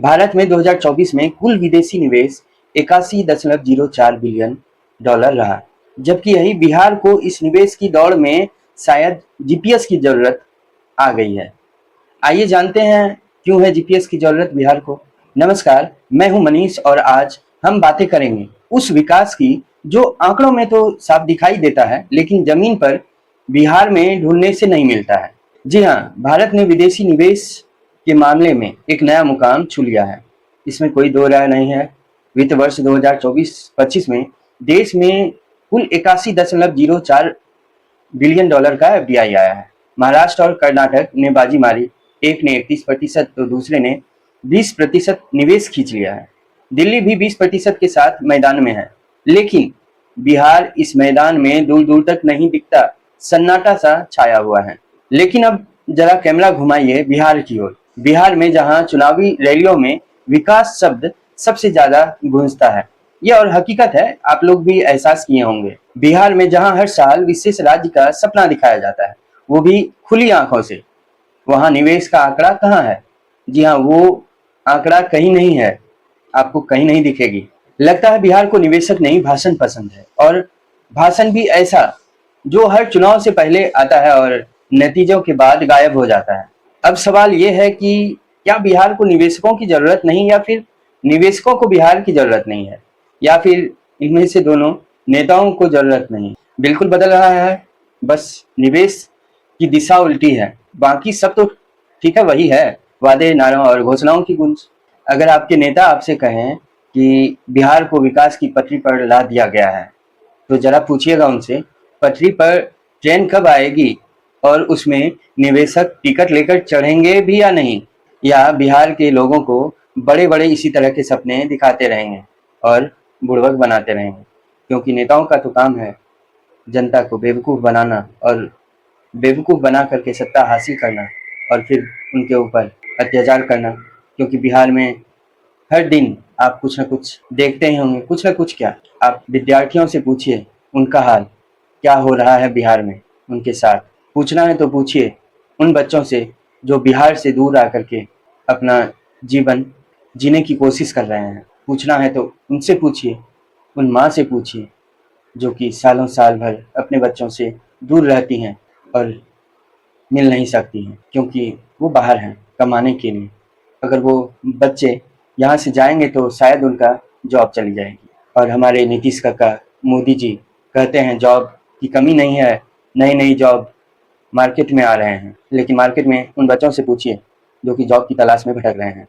भारत में 2024 में कुल विदेशी निवेश 81.04 बिलियन डॉलर रहा, जबकि यही बिहार को इस निवेश की दौड़ में शायद जीपीएस की जरूरत आ गई है। आइए जानते हैं क्यों है जीपीएस की जरूरत बिहार को। नमस्कार, मैं हूं मनीष और आज हम बातें करेंगे उस विकास की जो आंकड़ों में तो साफ दिखाई देता है, लेकिन जमीन पर बिहार में ढूंढने से नहीं मिलता है। जी हाँ, भारत ने विदेशी निवेश के मामले में एक नया मुकाम छू लिया है, इसमें कोई दो राय नहीं है। वित्त वर्ष 2024-25 में देश में कुल 81.04 बिलियन डॉलर का एफडीआई आया है। महाराष्ट्र और कर्नाटक ने बाजी मारी, एक ने 31% तो दूसरे ने 20% निवेश खींच लिया है। दिल्ली भी 20% के साथ मैदान में है, लेकिन बिहार इस मैदान में दूर दूर तक नहीं दिखता, सन्नाटा सा छाया हुआ है। लेकिन अब जरा कैमरा घुमाइए बिहार की ओर। बिहार में जहां चुनावी रैलियों में विकास शब्द सबसे ज्यादा गूंजता है, ये और हकीकत है, आप लोग भी एहसास किए होंगे। बिहार में जहां हर साल विशेष राज्य का सपना दिखाया जाता है, वो भी खुली आंखों से, वहां निवेश का आंकड़ा कहाँ है? जी हाँ, वो आंकड़ा कहीं नहीं है, आपको कहीं नहीं दिखेगी। लगता है बिहार को निवेशक नहीं भाषण पसंद है, और भाषण भी ऐसा जो हर चुनाव से पहले आता है और नतीजों के बाद गायब हो जाता है। अब सवाल ये है कि क्या बिहार को निवेशकों की जरूरत नहीं, या फिर निवेशकों को बिहार की जरूरत नहीं है, या फिर इनमें से दोनों, नेताओं को जरूरत नहीं। बिल्कुल बदल रहा है, बस निवेश की दिशा उल्टी है, बाकी सब तो ठीक है, वही है, वादे, नारों और घोषणाओं की गूंज। अगर आपके नेता आपसे कहें कि बिहार को विकास की पटरी पर ला दिया गया है, तो जरा पूछिएगा उनसे, पटरी पर ट्रेन कब आएगी और उसमें निवेशक टिकट लेकर चढ़ेंगे भी या नहीं, या बिहार के लोगों को बड़े बड़े इसी तरह के सपने दिखाते रहेंगे और बुड़बक बनाते रहेंगे। क्योंकि नेताओं का तो काम है जनता को बेवकूफ़ बनाना, और बेवकूफ़ बना करके सत्ता हासिल करना और फिर उनके ऊपर अत्याचार करना। क्योंकि बिहार में हर दिन आप कुछ न कुछ देखते ही होंगे, कुछ न कुछ क्या, आप विद्यार्थियों से पूछिए उनका हाल क्या हो रहा है बिहार में उनके साथ। पूछना है तो पूछिए उन बच्चों से जो बिहार से दूर आकर के अपना जीवन जीने की कोशिश कर रहे हैं। पूछना है तो उनसे पूछिए, उन माँ से पूछिए जो कि सालों साल भर अपने बच्चों से दूर रहती हैं और मिल नहीं सकती हैं, क्योंकि वो बाहर हैं कमाने के लिए। अगर वो बच्चे यहाँ से जाएंगे तो शायद उनका जॉब चली जाएगी। और हमारे नीतीश काका, मोदी जी कहते हैं जॉब की कमी नहीं है, नई नई जॉब मार्केट में आ रहे हैं, लेकिन मार्केट में उन बच्चों से पूछिए जो कि जॉब की तलाश में भटक रहे हैं।